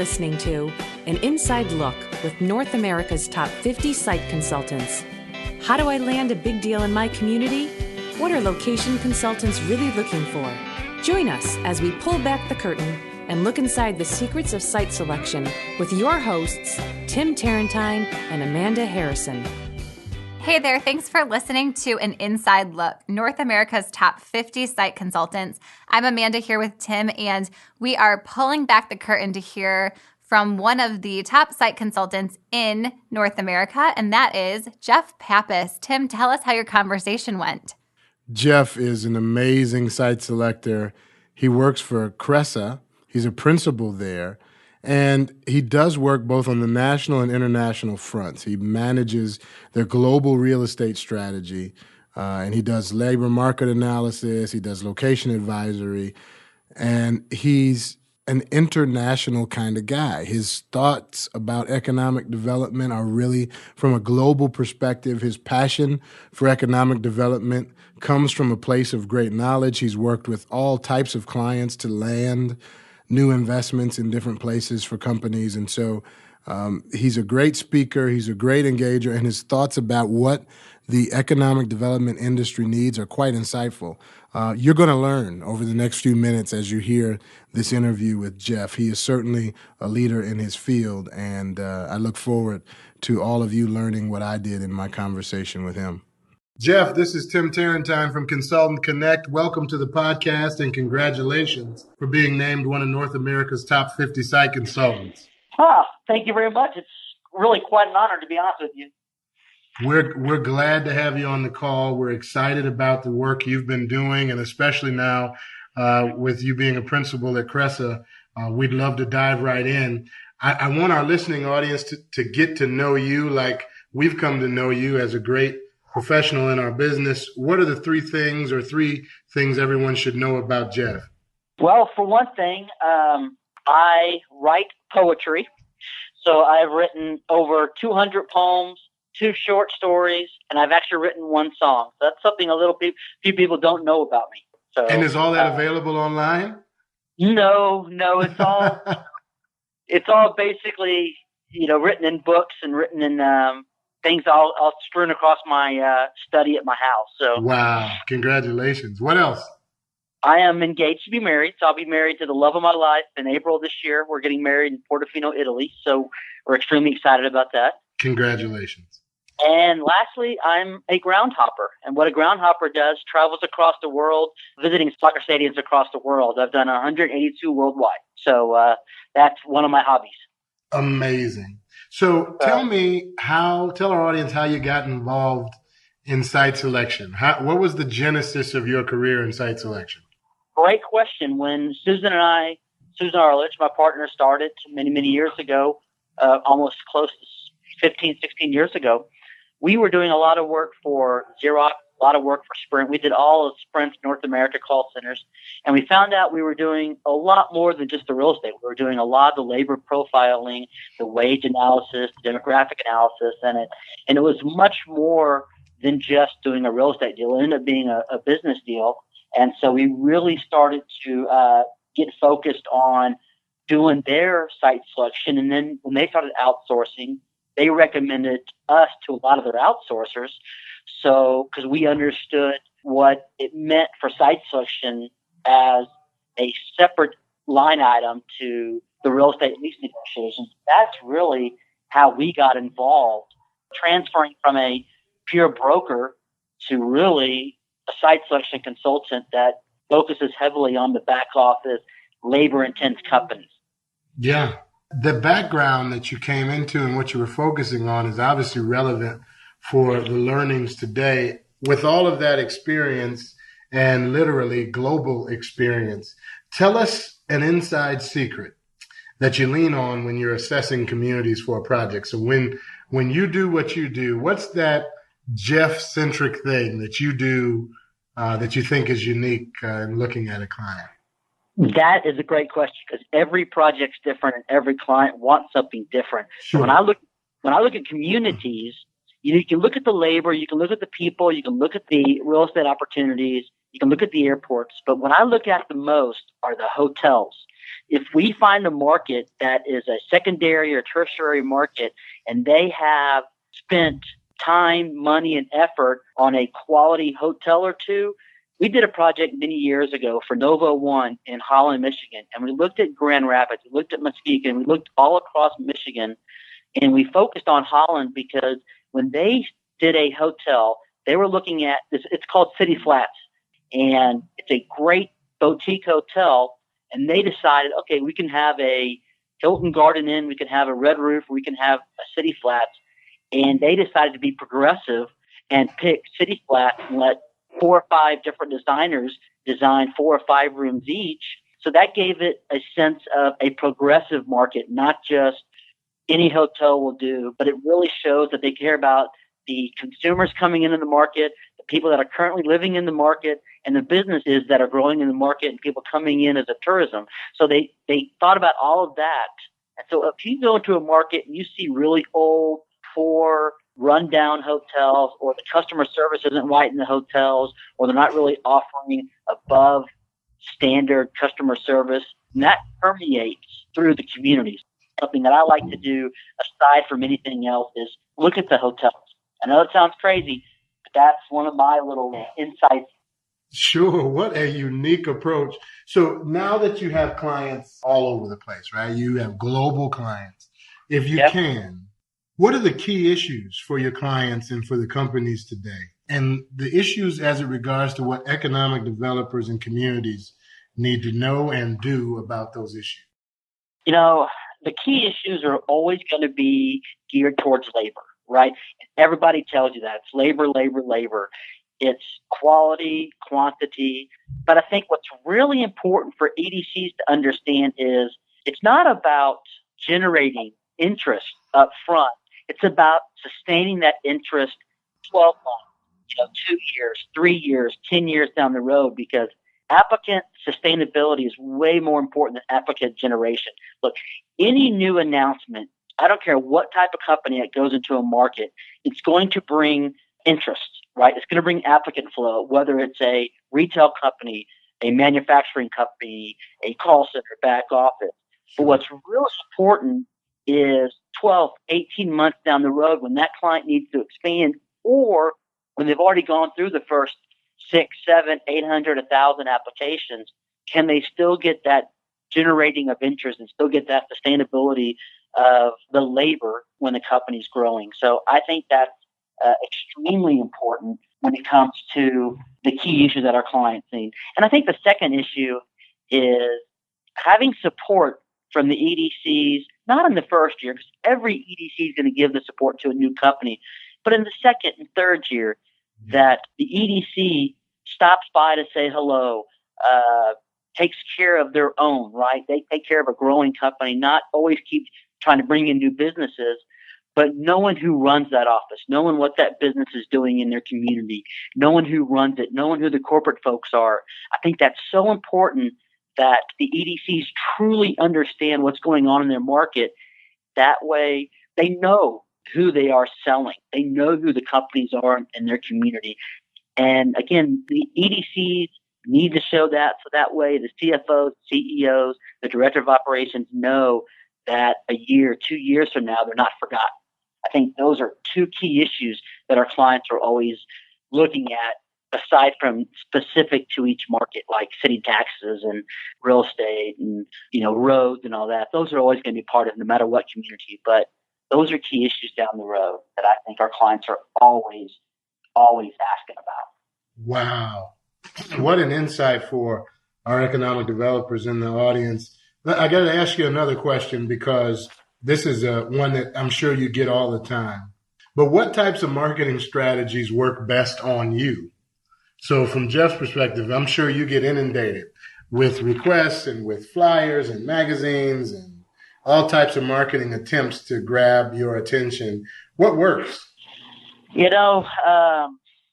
listening to an inside look with North America's top 50 site consultants. How do I land a big deal in my community? What are location consultants really looking for? Join us as we pull back the curtain and look inside the secrets of site selection with your hosts, Tim Tarentine and Amanda Harrison. Hey there, thanks for listening to An Inside Look, North America's top 50 site consultants. I'm Amanda here with Tim, and we are pulling back the curtain to hear from one of the top site consultants in North America, and that is Jeff Pappas. Tim, tell us how your conversation went. Jeff is an amazing site selector. He works for Cresa. He's a principal there. And he does work both on the national and international fronts. He manages their global real estate strategy, and he does labor market analysis. He does location advisory, and he's an international kind of guy. His thoughts about economic development are really from a global perspective. His passion for economic development comes from a place of great knowledge. He's worked with all types of clients to land new investments in different places for companies. And so he's a great speaker, he's a great engager, and his thoughts about what the economic development industry needs are quite insightful. You're going to learn over the next few minutes as you hear this interview with Jeff. He is certainly a leader in his field, and I look forward to all of you learning what I did in my conversation with him. Jeff, this is Tim Tarentine from Consultant Connect. Welcome to the podcast and congratulations for being named one of North America's top 50 site consultants. Thank you very much. It's really quite an honor, to be honest with you. We're glad to have you on the call. We're excited about the work you've been doing, and especially now with you being a principal at Cresa, we'd love to dive right in. I want our listening audience to get to know you like we've come to know you as a great professional in our business. What are the three things everyone should know about Jeff? Well, for one thing, I write poetry. So I've written over 200 poems, 2 short stories, and I've actually written 1 song. So that's something few people don't know about me. So, and is all that available online? No, it's all it's all basically written in books and written in things I'll strewn across my study at my house. So wow, congratulations! What else? I am engaged to be married, so I'll be married to the love of my life in April this year. We're getting married in Portofino, Italy, so we're extremely excited about that. Congratulations! And lastly, I'm a ground hopper, and what a ground hopper does, travels across the world, visiting soccer stadiums across the world. I've done 182 worldwide, so that's one of my hobbies. Amazing. So tell our audience how you got involved in site selection. What was the genesis of your career in site selection? Great question. When Susan Arledge, my partner, started many, many years ago, almost close to 15, 16 years ago, we were doing a lot of work for Xerox, a lot of work for Sprint. We did all of Sprint's North America call centers, and we found out we were doing a lot more than just the real estate. We were doing a lot of the labor profiling, the wage analysis, the demographic analysis, and it was much more than just doing a real estate deal. It ended up being a business deal, and so we really started to get focused on doing their site selection, and then when they started outsourcing, they recommended us to a lot of their outsourcers. So, because we understood what it meant for site selection as a separate line item to the real estate lease negotiations, that's really how we got involved, transferring from a pure broker to really a site selection consultant that focuses heavily on the back office, labor-intense companies. Yeah. The background that you came into and what you were focusing on is obviously relevant for the learnings today. With all of that experience and literally global experience, tell us an inside secret that you lean on when you're assessing communities for a project. So when you do what you do, what's that Jeff-centric thing that you do that you think is unique in looking at a client? That is a great question because every project's different and every client wants something different. Sure. So when I look at communities, you can look at the labor, you can look at the people, you can look at the real estate opportunities, you can look at the airports. But what I look at the most are the hotels. if we find a market that is a secondary or tertiary market and they have spent time, money, and effort on a quality hotel or two. We did a project many years ago for Novo One in Holland, Michigan, and we looked at Grand Rapids, we looked at Muskegon, we looked all across Michigan, and we focused on Holland because when they did a hotel, they were looking at this. It's called City Flats, and it's a great boutique hotel. And they decided, okay, we can have a Hilton Garden Inn, we can have a Red Roof, we can have a City Flats. And they decided to be progressive and pick City Flats and let 4 or 5 different designers design 4 or 5 rooms each. So that gave it a sense of a progressive market, not just any hotel will do, but it really shows that they care about the consumers coming into the market, the people that are currently living in the market, and the businesses that are growing in the market and people coming in as a tourism. So they thought about all of that. And so if you go into a market and you see really old, poor, rundown hotels, or the customer service isn't right in the hotels, or they're not really offering above standard customer service, and that permeates through the communities. Something that I like to do, aside from anything else, is look at the hotels. I know it sounds crazy, but that's one of my little insights. Sure. What a unique approach. So now that you have clients all over the place, right? You have global clients. If you can, what are the key issues for your clients and for the companies today? And the issues as it regards to what economic developers and communities need to know and do about those issues? You know, the key issues are always going to be geared towards labor, right? Everybody tells you that. It's labor, labor, labor. It's quality, quantity. But I think what's really important for EDCs to understand is it's not about generating interest up front. It's about sustaining that interest 12 months, 2 years, 3 years, 10 years down the road, because applicant sustainability is way more important than applicant generation. Look, any new announcement, I don't care what type of company that goes into a market, it's going to bring interest, right? It's going to bring applicant flow, whether it's a retail company, a manufacturing company, a call center, back office. But what's really important is 12, 18 months down the road when that client needs to expand, or when they've already gone through the first 6, 7, 800, 1,000 applications, can they still get that generating of interest and still get that sustainability of the labor when the company's growing? So I think that's extremely important when it comes to the key issues that our clients need. And I think the second issue is having support from the EDCs, not in the first year, because every EDC is going to give the support to a new company, but in the second and third year, that the EDC stops by to say hello, takes care of their own, right? They take care of a growing company, not always keep trying to bring in new businesses, but knowing who runs that office, knowing what that business is doing in their community, knowing who runs it, knowing who the corporate folks are. I think that's so important that the EDCs truly understand what's going on in their market. That way they know who they are selling. They know who the companies are in their community. And again, the EDCs need to show that, so that way the CFOs, CEOs, the director of operations know that a year, 2 years from now, they're not forgotten. I think those are two key issues that our clients are always looking at, aside from specific to each market, like city taxes and real estate and, roads and all that. Those are always going to be part of it, no matter what community. But those are key issues down the road that I think our clients are always asking about. Wow. What an insight for our economic developers in the audience. I got to ask you another question, because this is one that I'm sure you get all the time. But what types of marketing strategies work best on you? So from Jeff's perspective, I'm sure you get inundated with requests and with flyers and magazines and all types of marketing attempts to grab your attention. What works?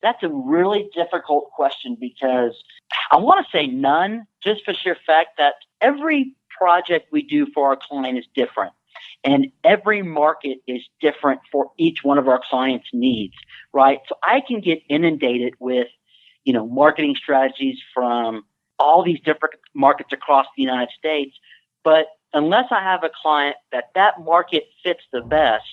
That's a really difficult question, because I want to say none, just for sheer fact that every project we do for our client is different. And every market is different for each one of our clients' needs, right? So I can get inundated with, marketing strategies from all these different markets across the United States. But unless I have a client that market fits the best,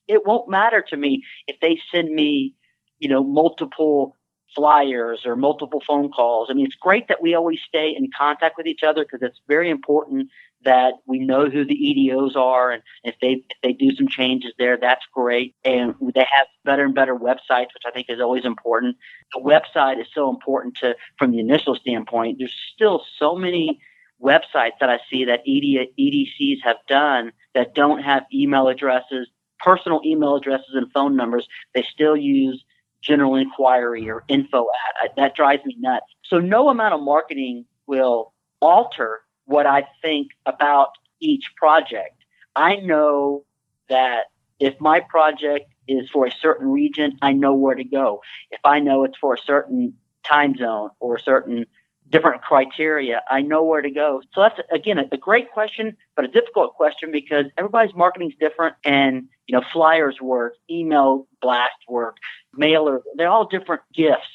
it won't matter to me if they send me, multiple flyers or multiple phone calls. I mean, it's great that we always stay in contact with each other, because it's very important that we know who the EDOs are, and if they do some changes there, that's great. And they have better and better websites, which I think is always important. The website is so important from the initial standpoint. There's still so many websites that I see that EDCs have done that don't have email addresses, personal email addresses and phone numbers. They still use general inquiry or info at. That drives me nuts. So no amount of marketing will alter what I think about each project. I know that if my project is for a certain region, I know where to go. If I know it's for a certain time zone or a certain different criteria, I know where to go. So that's, again, a great question, but a difficult question, because everybody's marketing is different, and, flyers work, email blast work, mailer, they're all different gifts,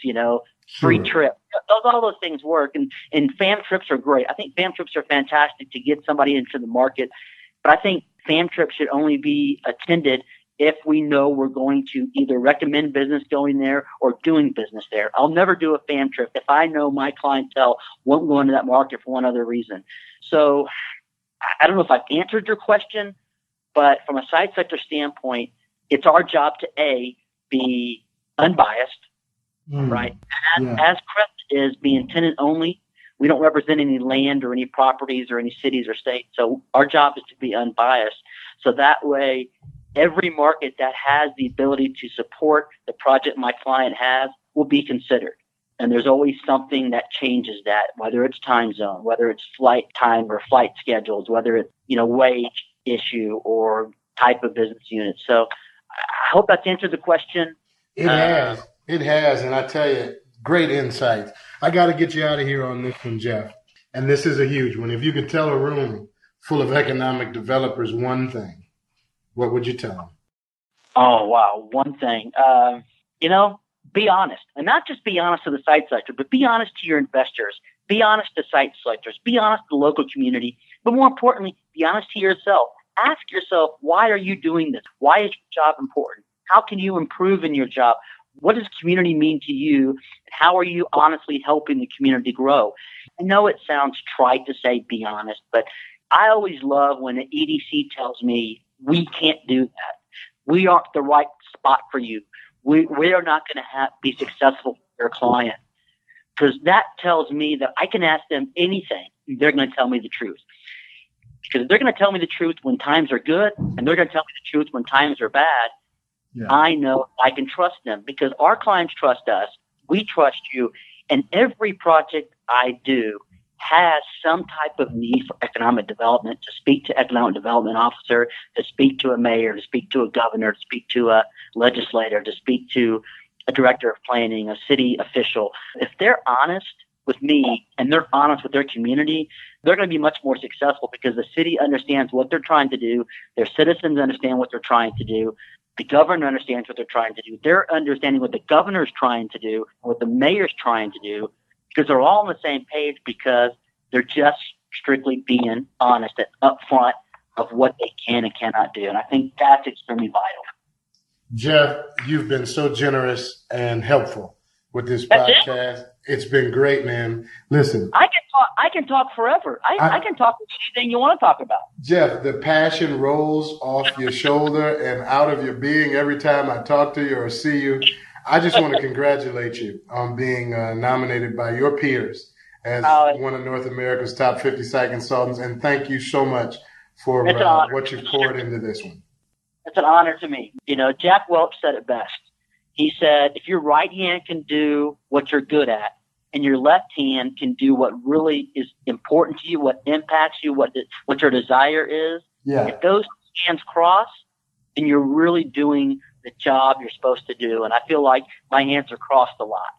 free trip. All those things work. And fam trips are great. I think fam trips are fantastic to get somebody into the market. But I think fam trips should only be attended if we know we're going to either recommend business going there or doing business there. I'll never do a fam trip if I know my clientele won't go into that market for one other reason. So I don't know if I've answered your question, but from a site sector standpoint, it's our job to be unbiased, right? As Crest is being tenant only, we don't represent any land or any properties or any cities or states. So our job is to be unbiased. So that way, every market that has the ability to support the project my client has will be considered. And there's always something that changes that, whether it's time zone, whether it's flight time or flight schedules, whether it's, wage issue or type of business unit. So I hope that's answered the question. It has. And I tell you, great insights. I got to get you out of here on this one, Jeff. And this is a huge one. If you could tell a room full of economic developers one thing, what would you tell them? Oh, wow. One thing, be honest, and not just be honest to the site sector, but be honest to your investors, be honest to site selectors, be honest to the local community, but more importantly, be honest to yourself. Ask yourself, why are you doing this? Why is your job important? How can you improve in your job? What does community mean to you? How are you honestly helping the community grow? I know it sounds trite to say be honest, but I always love when an EDC tells me we can't do that. We aren't the right spot for you. We are not going to be successful for your client, because that tells me that I can ask them anything. They're going to tell me the truth. Because if they're going to tell me the truth when times are good, and they're going to tell me the truth when times are bad, I know I can trust them, because our clients trust us. We trust you. And every project I do has some type of need for economic development, to speak to economic development officer, to speak to a mayor, to speak to a governor, to speak to a legislator, to speak to a director of planning, a city official. If they're honest with me and they're honest with their community, they're going to be much more successful, because the city understands what they're trying to do. Their citizens understand what they're trying to do. The governor understands what they're trying to do. They're understanding what the governor's trying to do, what the mayor's trying to do, because they're all on the same page, because they're just strictly being honest and upfront of what they can and cannot do. And I think that's extremely vital. Jeff, you've been so generous and helpful with this podcast. It's been great, man. Listen, I can talk forever. I can talk about anything you want to talk about. Jeff, the passion rolls off your shoulder and out of your being every time I talk to you or see you. I just want to congratulate you on being nominated by your peers as one of North America's top 50 site consultants. And thank you so much for what you've poured into this one. It's an honor to me. Jack Welch said it best. He said, if your right hand can do what you're good at, and your left hand can do what really is important to you, what impacts you, what your desire is, if those hands cross, then you're really doing the job you're supposed to do. And I feel like my hands are crossed a lot.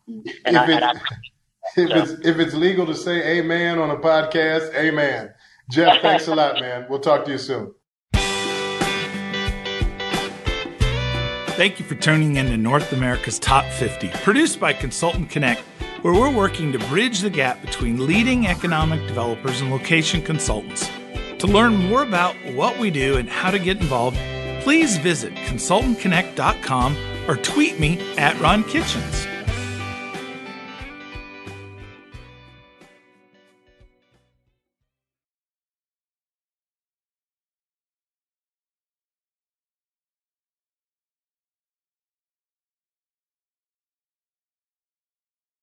If it's legal to say amen on a podcast, amen. Jeff, thanks a lot, man. We'll talk to you soon. Thank you for tuning in to North America's Top 50, produced by Consultant Connect, where we're working to bridge the gap between leading economic developers and location consultants. To learn more about what we do and how to get involved, please visit consultantconnect.com or tweet me at Ron Kitchens.